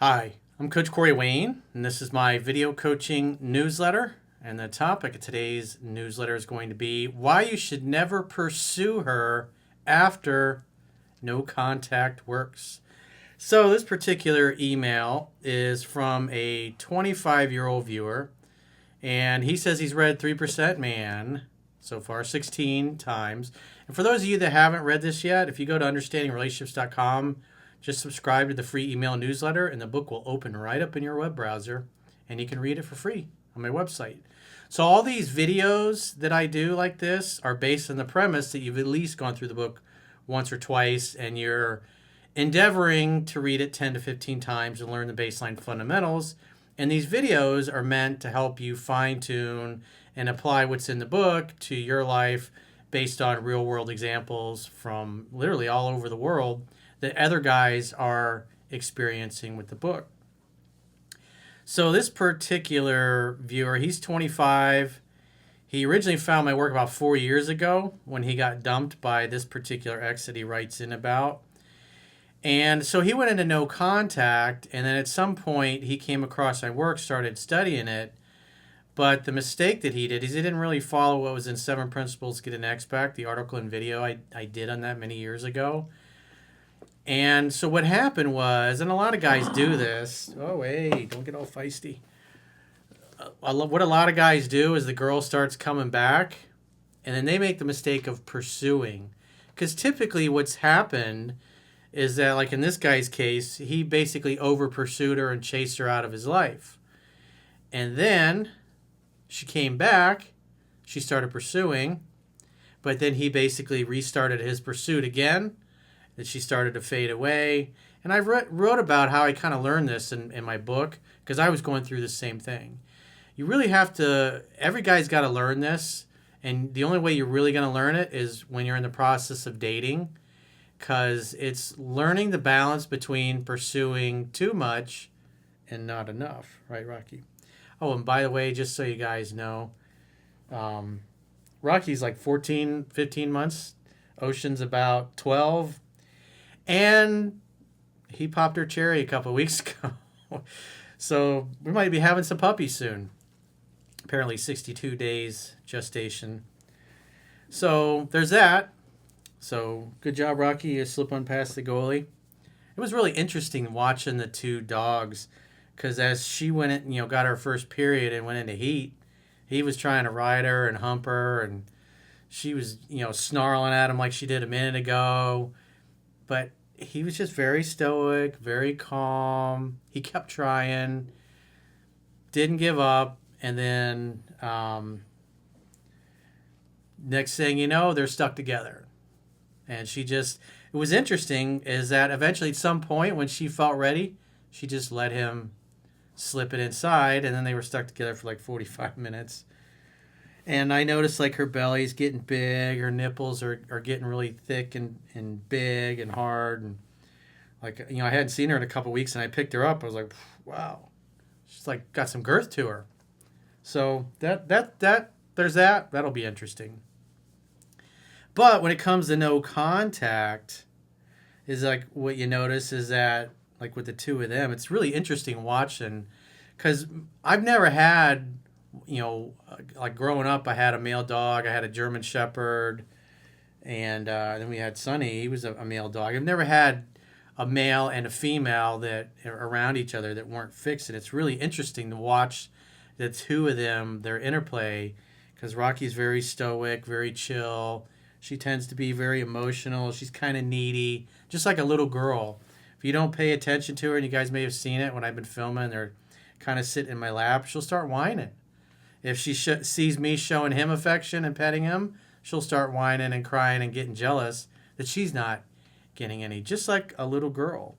Hi, I'm Coach Corey Wayne, and this is my video coaching newsletter. And the topic of today's newsletter is going to be why you should never pursue her after no contact works. So, this particular email is from a 25-year-old viewer, and he says he's read 3% Man so far 16 times. And for those of you that haven't read this yet, if you go to understandingrelationships.com, just subscribe to the free email newsletter, and the book will open right up in your web browser, and you can read it for free on my website. So all these videos that I do like this are based on the premise that you've at least gone through the book once or twice, and you're endeavoring to read it 10 to 15 times and learn the baseline fundamentals. And these videos are meant to help you fine-tune and apply what's in the book to your life based on real-world examples from literally all over the world that other guys are experiencing with the book. So this particular viewer, he's 25. He originally found my work about 4 years ago when he got dumped by this particular ex that he writes in about. And so he went into no contact, and then at some point he came across my work, started studying it. But the mistake that he did is he didn't really follow what was in 7 Principles to Get an X-Pack, the article and video I did on that many years ago. And so what happened was, and a lot of guys do this. Oh, hey, don't get all feisty. What a lot of guys do is the girl starts coming back, and then they make the mistake of pursuing. Because typically what's happened is that, like in this guy's case, he basically over-pursued her and chased her out of his life. And then she came back, she started pursuing, but then he basically restarted his pursuit again, that she started to fade away. And I wrote about how I kind of learned this in my book, because I was going through the same thing. You really have to, every guy's got to learn this, and the only way you're really going to learn it is when you're in the process of dating, because it's learning the balance between pursuing too much and not enough. Right, Rocky? Oh, and by the way, just so you guys know, Rocky's like 14, 15 months. Ocean's about 12. And he popped her cherry a couple of weeks ago. So we might be having some puppies soon. Apparently 62 days gestation. So there's that. So good job, Rocky. You slip on past the goalie. It was really interesting watching the two dogs, because as she went in, got her first period and went into heat, he was trying to ride her and hump her, and she was, snarling at him like she did a minute ago. But he was just very stoic, very calm. He kept trying, didn't give up, and then next thing you know, they're stuck together. And it was interesting is that eventually at some point when she felt ready, she just let him slip it inside, and then they were stuck together for like 45 minutes. And I noticed like her belly's getting big, her nipples are getting really thick and big and hard. And like, I hadn't seen her in a couple weeks, and I picked her up. I was like, wow, she's like got some girth to her. So there's that. That'll be interesting. But when it comes to no contact, is like what you notice is that like with the two of them, it's really interesting watching, because I've never had, like growing up, I had a male dog, I had a German Shepherd, and then we had Sonny. He was a male dog. I've never had a male and a female that are around each other that weren't fixed, and it's really interesting to watch the two of them, their interplay, because Rocky's very stoic, very chill. She tends to be very emotional. She's kind of needy, just like a little girl. If you don't pay attention to her, and you guys may have seen it when I've been filming, they're kind of sitting in my lap, she'll start whining. If she sees me showing him affection and petting him, she'll start whining and crying and getting jealous that she's not getting any, just like a little girl.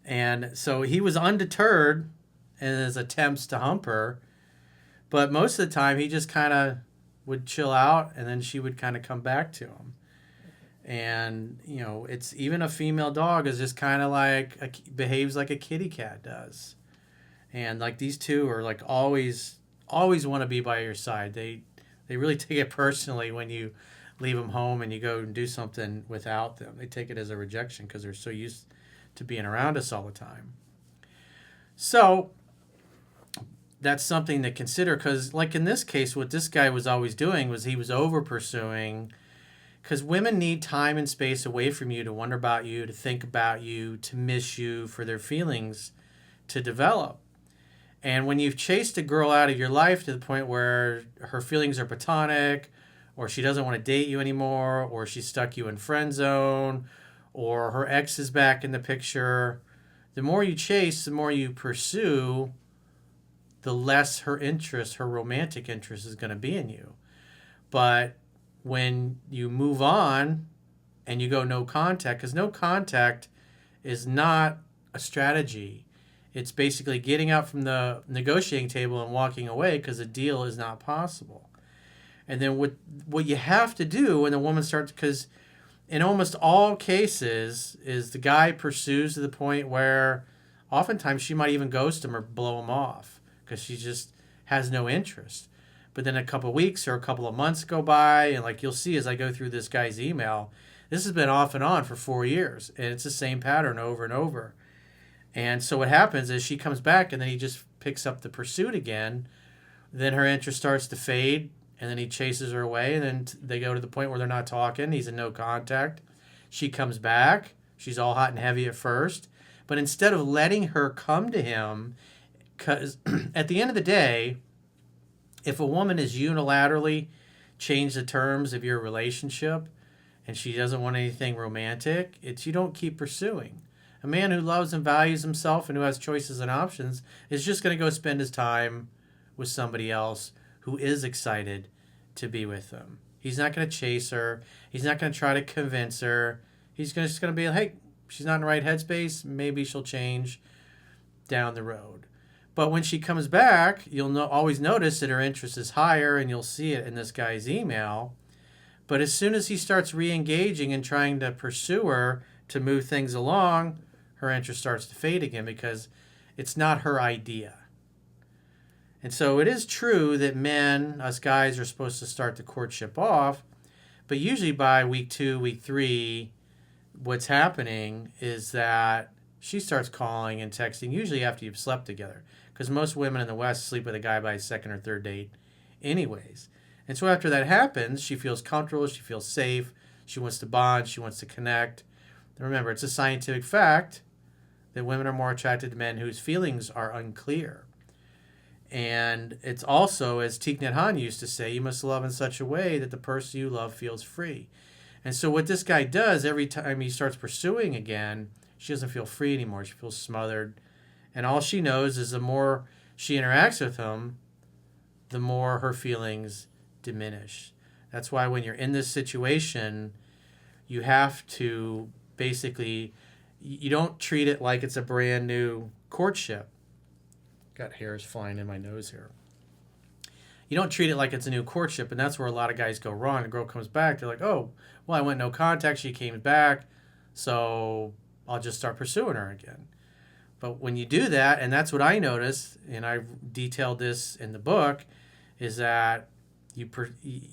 And so he was undeterred in his attempts to hump her, but most of the time he just kind of would chill out, and then she would kind of come back to him. And, it's even a female dog is just kind of like, behaves like a kitty cat does. And like these two are like always want to be by your side. They really take it personally when you leave them home and you go and do something without them. They take it as a rejection because they're so used to being around us all the time. So that's something to consider, because like in this case, what this guy was always doing was he was over pursuing, because women need time and space away from you to wonder about you, to think about you, to miss you, for their feelings to develop. And when you've chased a girl out of your life to the point where her feelings are platonic, or she doesn't want to date you anymore, or she stuck you in friend zone, or her ex is back in the picture, the more you chase, the more you pursue, the less her interest, her romantic interest, is going to be in you. But when you move on and you go no contact, because no contact is not a strategy. It's basically getting out from the negotiating table and walking away because a deal is not possible. And then what you have to do when the woman starts, because in almost all cases, is the guy pursues to the point where oftentimes she might even ghost him or blow him off because she just has no interest. But then a couple of weeks or a couple of months go by, and like you'll see as I go through this guy's email, this has been off and on for 4 years, and it's the same pattern over and over. And so what happens is she comes back, and then he just picks up the pursuit again. Then her interest starts to fade, and then he chases her away, and then they go to the point where they're not talking. He's in no contact. She comes back. She's all hot and heavy at first. But instead of letting her come to him, because at the end of the day, if a woman is unilaterally changed the terms of your relationship and she doesn't want anything romantic, it's you don't keep pursuing. A man who loves and values himself and who has choices and options is just going to go spend his time with somebody else who is excited to be with him. He's not going to chase her. He's not going to try to convince her. He's just going to be like, hey, she's not in the right headspace. Maybe she'll change down the road. But when she comes back, you'll always notice that her interest is higher, and you'll see it in this guy's email. But as soon as he starts re-engaging and trying to pursue her to move things along, her interest starts to fade again because it's not her idea. And so it is true that men, us guys, are supposed to start the courtship off, but usually by week 2, week 3, what's happening is that she starts calling and texting, usually after you've slept together, because most women in the West sleep with a guy by his second or third date anyways. And so after that happens, she feels comfortable, she feels safe, she wants to bond, she wants to connect. And remember, it's a scientific fact that women are more attracted to men whose feelings are unclear. And it's also, as Thich Nhat Hanh used to say, you must love in such a way that the person you love feels free. And so what this guy does, every time he starts pursuing again, she doesn't feel free anymore. She feels smothered. And all she knows is the more she interacts with him, the more her feelings diminish. That's why when you're in this situation, you have to basically, you don't treat it like it's a brand new courtship. Got hairs flying in my nose here. You don't treat it like it's a new courtship, and that's where a lot of guys go wrong. The girl comes back, they're like, oh, well, I went no contact, she came back, so I'll just start pursuing her again. But when you do that, and that's what I noticed, and I've detailed this in the book, is that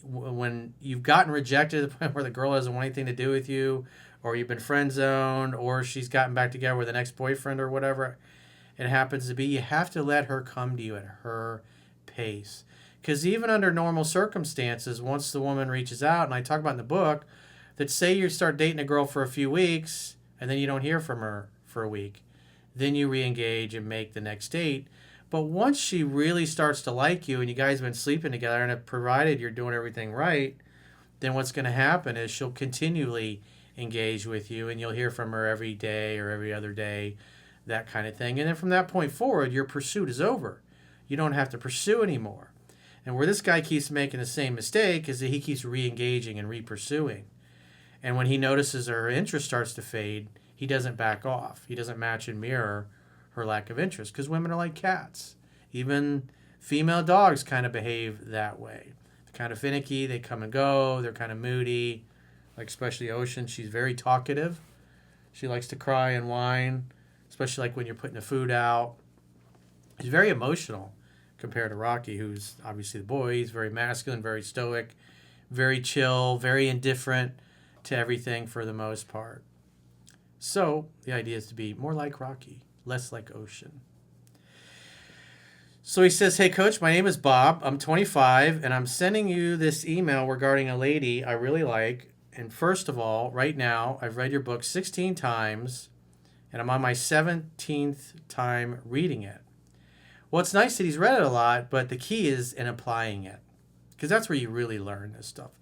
when you've gotten rejected to the point where the girl doesn't want anything to do with you, or you've been friend zoned, or she's gotten back together with an ex-boyfriend or whatever it happens to be, you have to let her come to you at her pace. Because even under normal circumstances, once the woman reaches out, and I talk about in the book, that say you start dating a girl for a few weeks, and then you don't hear from her for a week, then you re-engage and make the next date. But once she really starts to like you, and you guys have been sleeping together, and provided you're doing everything right, then what's going to happen is she'll continually engage with you, and you'll hear from her every day or every other day, that kind of thing. And then from that point forward, your pursuit is over. You don't have to pursue anymore. And where this guy keeps making the same mistake is that he keeps re-engaging and re-pursuing. And when he notices her interest starts to fade, he doesn't back off. He doesn't match and mirror her lack of interest, because women are like cats. Even female dogs kind of behave that way. They're kind of finicky. They come and go. They're kind of moody. Like especially Ocean, she's very talkative. She likes to cry and whine, especially like when you're putting the food out. He's very emotional compared to Rocky, who's obviously the boy. He's very masculine, very stoic, very chill, very indifferent to everything for the most part. So the idea is to be more like Rocky, less like Ocean. So he says, "Hey, Coach, my name is Bob. I'm 25, and I'm sending you this email regarding a lady I really like. And first of all, right now, I've read your book 16 times, and I'm on my 17th time reading it." Well, it's nice that he's read it a lot, but the key is in applying it, because that's where you really learn this stuff.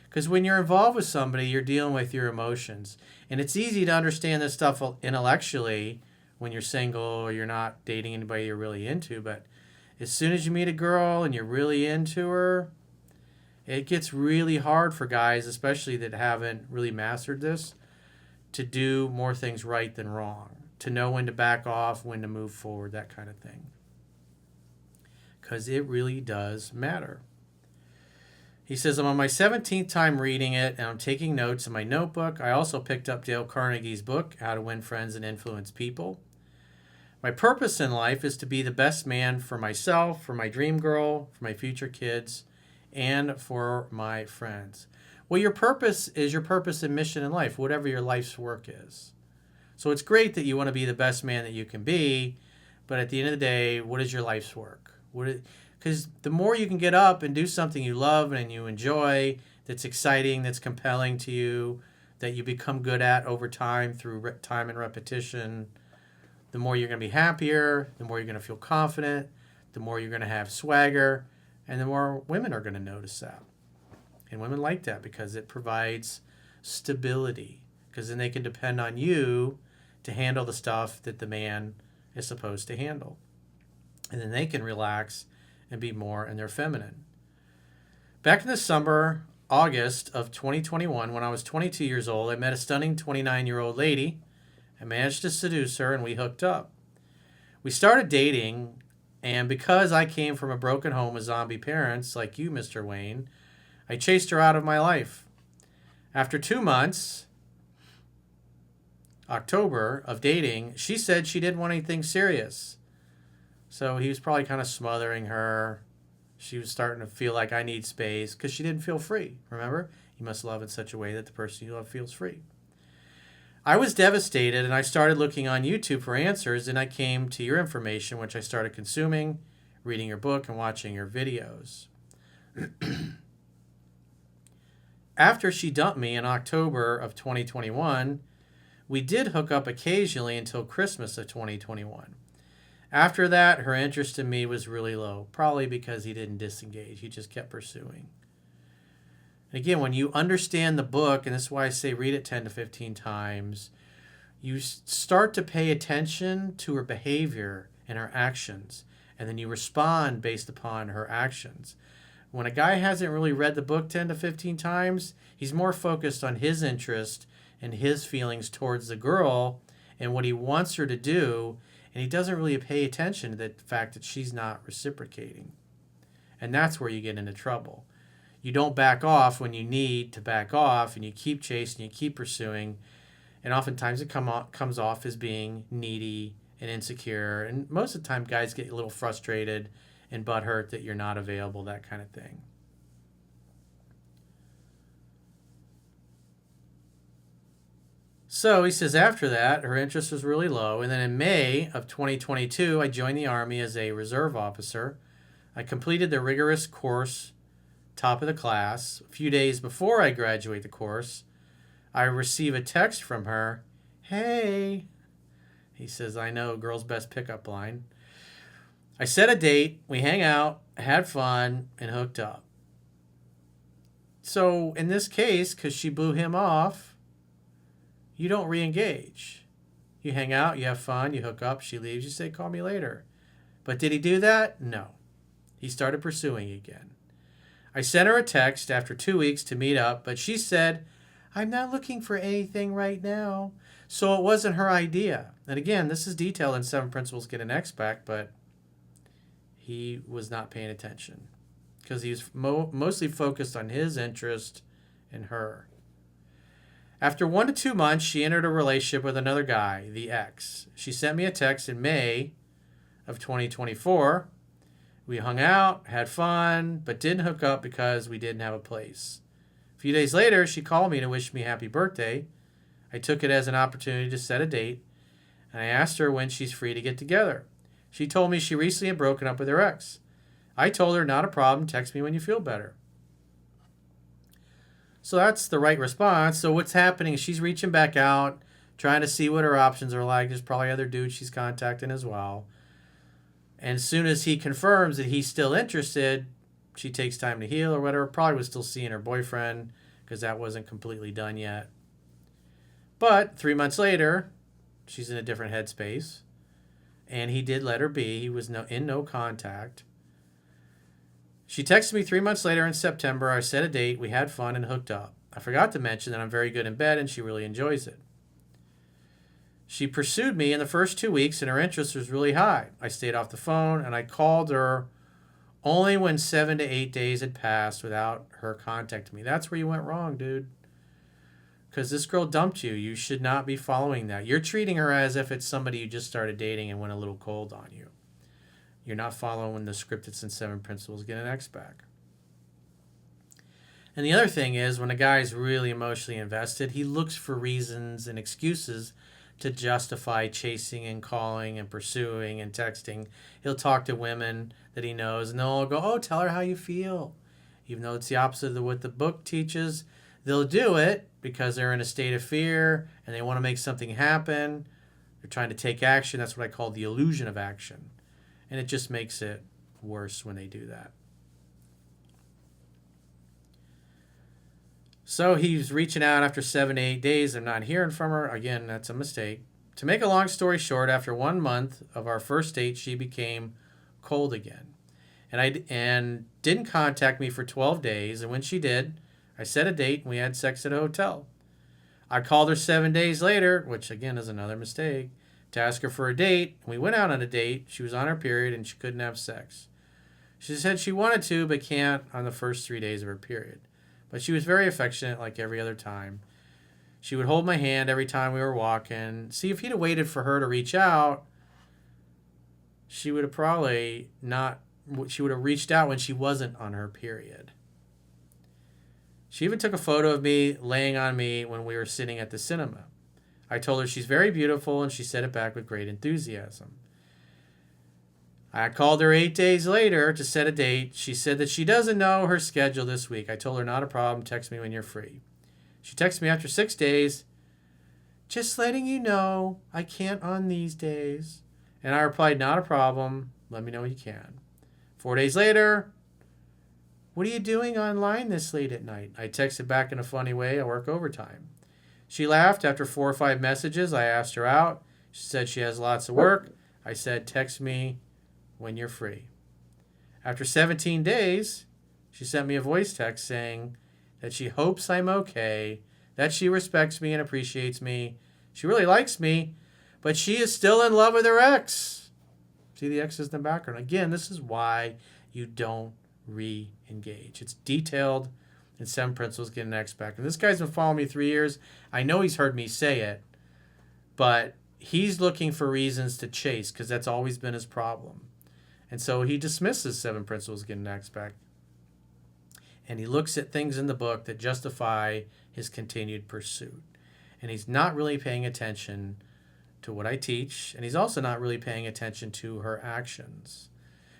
Because when you're involved with somebody, you're dealing with your emotions. And it's easy to understand this stuff intellectually when you're single or you're not dating anybody you're really into. But as soon as you meet a girl and you're really into her, it gets really hard for guys, especially that haven't really mastered this, to do more things right than wrong, to know when to back off, when to move forward, that kind of thing. Because it really does matter. He says, "I'm on my 17th time reading it, and I'm taking notes in my notebook. I also picked up Dale Carnegie's book, How to Win Friends and Influence People. My purpose in life is to be the best man for myself, for my dream girl, for my future kids, and for my friends." Well, your purpose is your purpose and mission in life, whatever your life's work is. So it's great that you want to be the best man that you can be, but at the end of the day, what is your life's work? Because the more you can get up and do something you love and you enjoy, that's exciting, that's compelling to you, that you become good at over time through time and repetition, the more you're going to be happier, the more you're going to feel confident, the more you're going to have swagger, and the more women are going to notice that. And women like that because it provides stability, because then they can depend on you to handle the stuff that the man is supposed to handle. And then they can relax and be more in their feminine. Back in the summer, August of 2021, when I was 22 years old, I met a stunning 29-year-old lady. I managed to seduce her, and we hooked up. We started dating, and because I came from a broken home with zombie parents, like you, Mr. Wayne, I chased her out of my life. After 2 months, October, of dating, she said she didn't want anything serious. So he was probably kind of smothering her. She was starting to feel like, I need space, because she didn't feel free. Remember? You must love in such a way that the person you love feels free. I was devastated, and I started looking on YouTube for answers, and I came to your information, which I started consuming, reading your book, and watching your videos. After she dumped me in October of 2021, we did hook up occasionally until Christmas of 2021. After that, her interest in me was really low, probably because he didn't disengage. He just kept pursuing. And again, when you understand the book, and this is why I say read it 10 to 15 times, you start to pay attention to her behavior and her actions, and then you respond based upon her actions. When a guy hasn't really read the book 10 to 15 times, he's more focused on his interest and his feelings towards the girl and what he wants her to do, and he doesn't really pay attention to the fact that she's not reciprocating. And that's where you get into trouble. You don't back off when you need to back off, and you keep chasing, you keep pursuing, and oftentimes it comes off as being needy and insecure. And most of the time, guys get a little frustrated and butthurt that you're not available, that kind of thing. So he says after that, her interest was really low. And then in May of 2022, I joined the Army as a reserve officer. I completed the rigorous course, top of the class. A few days before I graduate the course, I receive a text from her. Hey. He says, I know, girl's best pickup line. I set a date, we hang out, had fun, and hooked up. So in this case, because she blew him off, you don't re-engage. You hang out, you have fun, you hook up, she leaves, you say, call me later. But did he do that? No. He started pursuing again. I sent her a text after 2 weeks to meet up, but she said, I'm not looking for anything right now. So it wasn't her idea. And again, this is detailed in 7 Principles Get an X-Pack, but he was not paying attention because he was mostly focused on his interest in her. After 1 to 2 months, she entered a relationship with another guy, the ex. She sent me a text in May of 2024. We hung out, had fun, but didn't hook up because we didn't have a place. A few days later, she called me to wish me happy birthday. I took it as an opportunity to set a date, and I asked her when she's free to get together. She told me she recently had broken up with her ex. I told her, not a problem, text me when you feel better. So that's the right response. So what's happening is she's reaching back out, trying to see what her options are like. There's probably other dudes she's contacting as well. And as soon as he confirms that he's still interested, she takes time to heal or whatever. Probably was still seeing her boyfriend because that wasn't completely done yet. But 3 months later, she's in a different headspace. And he did let her be. He was in no contact. She texted me 3 months later in September. I set a date. We had fun and hooked up. I forgot to mention that I'm very good in bed and she really enjoys it. She pursued me in the first 2 weeks and her interest was really high. I stayed off the phone and I called her only when 7 to 8 days had passed without her contacting me. That's where you went wrong, dude. Because this girl dumped you. You should not be following that. You're treating her as if it's somebody you just started dating and went a little cold on you. You're not following the script that's in 7 Principles, Get an Ex Back. And the other thing is, when a guy's really emotionally invested, he looks for reasons and excuses to justify chasing and calling and pursuing and texting. He'll talk to women that he knows and they'll all go, oh, tell her how you feel. Even though it's the opposite of what the book teaches, they'll do it because they're in a state of fear and they want to make something happen. They're trying to take action. That's what I call the illusion of action. And it just makes it worse when they do that. So he's reaching out after 7 to 8 days. I'm not hearing from her. Again, that's a mistake. To make a long story short, after 1 month of our first date, she became cold again. And didn't contact me for 12 days. And when she did, I set a date and we had sex at a hotel. I called her 7 days later, which again is another mistake, to ask her for a date. We went out on a date. She was on her period and she couldn't have sex. She said she wanted to but can't on the first 3 days of her period. But she was very affectionate like every other time. She would hold my hand every time we were walking. See, if he'd have waited for her to reach out, she would have probably not, she would have reached out when she wasn't on her period. She even took a photo of me laying on me when we were sitting at the cinema. I told her she's very beautiful and she said it back with great enthusiasm. I called her 8 days later to set a date. She said that she doesn't know her schedule this week. I told her not a problem, text me when you're free. She texted me after 6 days, just letting you know I can't on these days. And I replied, not a problem, let me know when you can. 4 days later, what are you doing online this late at night? I texted back in a funny way, I work overtime. She laughed. After 4 or 5 messages, I asked her out. She said she has lots of work. I said, text me when you're free. After 17 days, she sent me a voice text saying that she hopes I'm okay, that she respects me and appreciates me. She really likes me, but she is still in love with her ex. See the exes in the background. Again, this is why you don't re-engage. It's detailed in 7 Principles, Get an Ex Back. And this guy's been following me 3 years. I know he's heard me say it, but he's looking for reasons to chase because that's always been his problem. And so he dismisses 7 Principles, Get an Ex Back. And he looks at things in the book that justify his continued pursuit. And he's not really paying attention to what I teach. And he's also not really paying attention to her actions.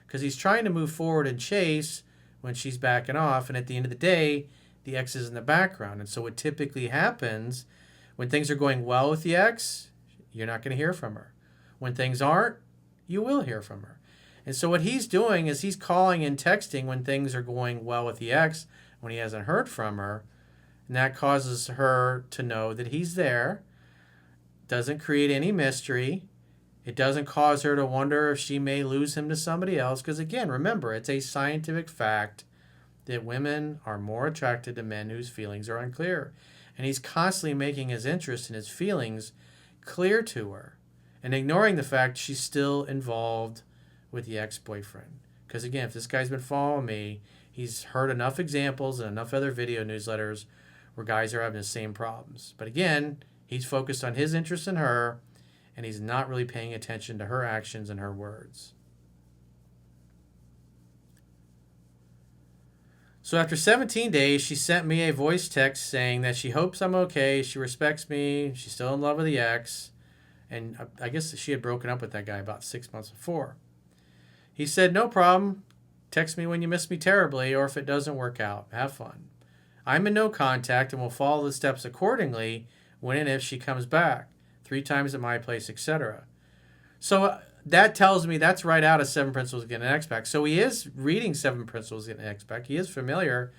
Because he's trying to move forward and chase when she's backing off. And at the end of the day, the ex is in the background. And so what typically happens when things are going well with the ex, you're not going to hear from her. When things aren't, you will hear from her. And so what he's doing is he's calling and texting when things are going well with the ex, when he hasn't heard from her. And that causes her to know that he's there. Doesn't create any mystery. It doesn't cause her to wonder if she may lose him to somebody else. Because again, remember, it's a scientific fact that women are more attracted to men whose feelings are unclear. And he's constantly making his interest and his feelings clear to her. And ignoring the fact she's still involved with the ex-boyfriend. Because again, if this guy's been following me, he's heard enough examples and enough other video newsletters where guys are having the same problems. But again, he's focused on his interest in her, and he's not really paying attention to her actions and her words. So after 17 days, she sent me a voice text saying that she hopes I'm okay, she respects me, she's still in love with the ex, and I guess she had broken up with that guy about 6 months before. He said, "No problem. Text me when you miss me terribly, or if it doesn't work out. Have fun. I'm in no contact and will follow the steps accordingly when and if she comes back. 3 times at my place, etc." So that tells me that's right out of Seven Principles of Getting an X Back. So he is reading Seven Principles of Getting an X Back. He is familiar,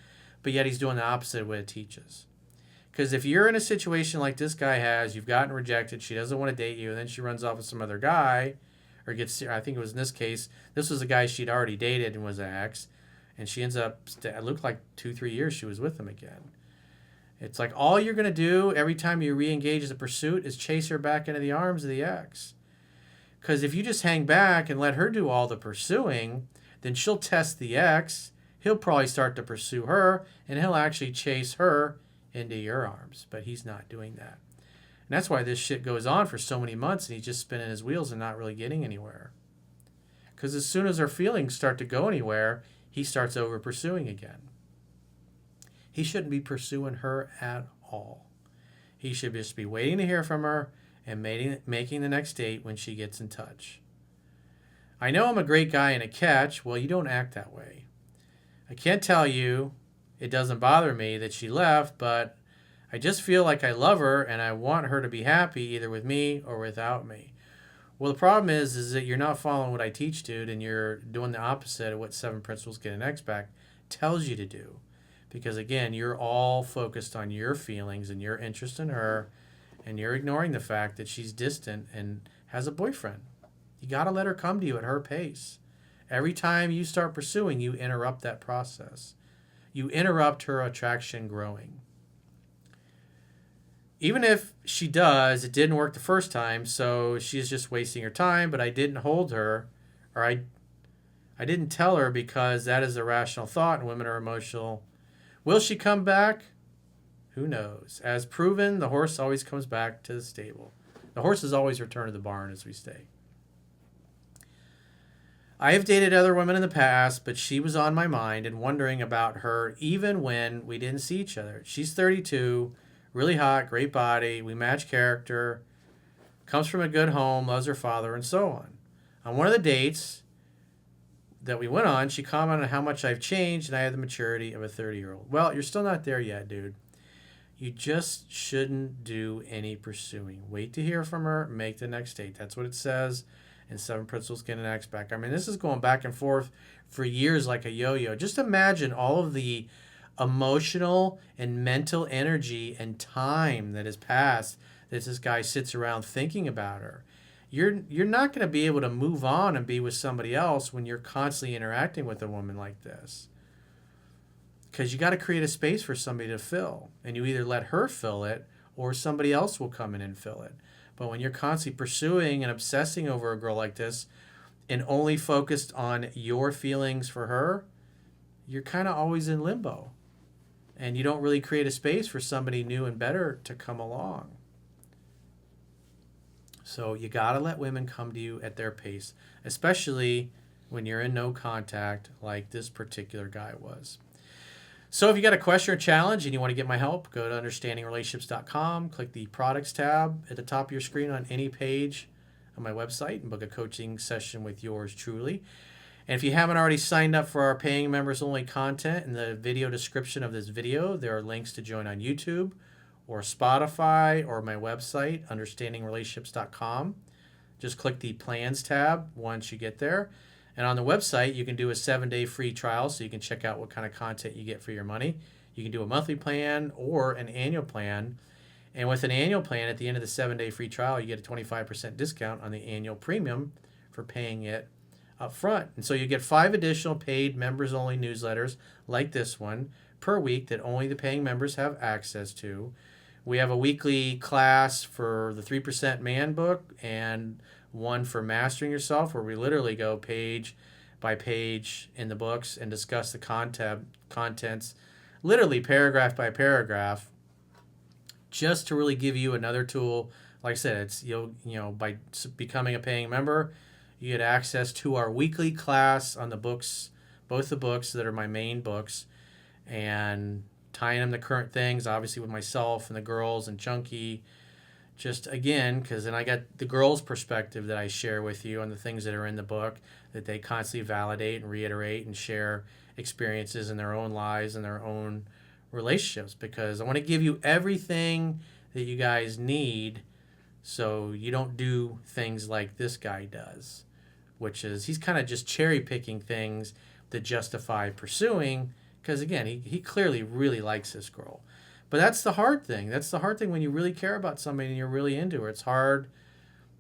but yet he's doing the opposite of what it teaches. Because if you're in a situation like this guy has, you've gotten rejected, she doesn't want to date you, and then she runs off with some other guy, or gets, I think it was in this case, this was a guy she'd already dated and was an ex, and she ends up, it looked like 2-3 years she was with him again. It's like all you're going to do every time you re-engage the pursuit is chase her back into the arms of the ex. Because if you just hang back and let her do all the pursuing, then she'll test the ex, he'll probably start to pursue her, and he'll actually chase her into your arms. But he's not doing that. And that's why this shit goes on for so many months and he's just spinning his wheels and not really getting anywhere. Because as soon as her feelings start to go anywhere, he starts over pursuing again. He shouldn't be pursuing her at all. He should just be waiting to hear from her and making the next date when she gets in touch. I know I'm a great guy and a catch. Well, you don't act that way. I can't tell you it doesn't bother me that she left, but I just feel like I love her and I want her to be happy either with me or without me. Well, the problem is that you're not following what I teach, dude, and you're doing the opposite of what Seven Principles Get an X Back tells you to do. Because, again, you're all focused on your feelings and your interest in her, and you're ignoring the fact that she's distant and has a boyfriend. You got to let her come to you at her pace. Every time you start pursuing, you interrupt that process. You interrupt her attraction growing. Even if she does, it didn't work the first time, so she's just wasting her time, but I didn't hold her, or I didn't tell her because that is a rational thought and women are emotional. Will she come back? Who knows? As proven, the horse always comes back to the stable. The horses always return to the barn, as we say. I have dated other women in the past, but she was on my mind and wondering about her even when we didn't see each other. She's 32, really hot, great body, we match character, comes from a good home, loves her father, and so on. On one of the dates that we went on, she commented on how much I've changed and I have the maturity of a 30-year-old. Well, you're still not there yet, dude. You just shouldn't do any pursuing. Wait to hear from her, make the next date. That's what it says in Seven Principles Get an X Back. I mean, this is going back and forth for years like a yo-yo. Just imagine all of the emotional and mental energy and time that has passed that this guy sits around thinking about her. You're not going to be able to move on and be with somebody else when you're constantly interacting with a woman like this. Because you got to create a space for somebody to fill. And you either let her fill it or somebody else will come in and fill it. But when you're constantly pursuing and obsessing over a girl like this and only focused on your feelings for her, you're kind of always in limbo. And you don't really create a space for somebody new and better to come along. So you got to let women come to you at their pace, especially when you're in no contact like this particular guy was. So if you got a question or challenge and you want to get my help, go to understandingrelationships.com, click the products tab at the top of your screen on any page on my website and book a coaching session with yours truly. And if you haven't already signed up for our paying members only content, in the video description of this video, there are links to join on YouTube or Spotify or my website, understandingrelationships.com. Just click the plans tab once you get there. And on the website, you can do a 7-day free trial so you can check out what kind of content you get for your money. You can do a monthly plan or an annual plan. And with an annual plan, at the end of the 7-day free trial, you get a 25% discount on the annual premium for paying it up front. And so you get 5 additional paid members-only newsletters like this one per week that only the paying members have access to. We have a weekly class for the 3% Man book and one for Mastering Yourself, where we literally go page by page in the books and discuss the contents, literally paragraph by paragraph, just to really give you another tool. Like I said, it's by becoming a paying member, you get access to our weekly class on the books, both the books that are my main books. and tying them to current things, obviously with myself and the girls and Chunky. Just again, because then I got the girls' perspective that I share with you on the things that are in the book that they constantly validate and reiterate and share experiences in their own lives and their own relationships, because I want to give you everything that you guys need so you don't do things like this guy does, which is he's kind of just cherry picking things that justify pursuing, because again, he clearly really likes this girl. But that's the hard thing. That's the hard thing when you really care about somebody and you're really into her. It's hard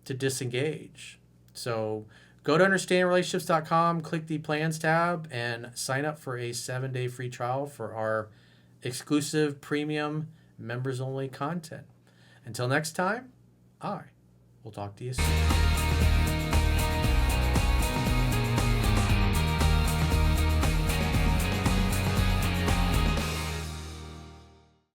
to disengage. So go to understandingrelationships.com, click the plans tab, and sign up for a 7-day free trial for our exclusive premium members only content. Until next time, I will talk to you soon.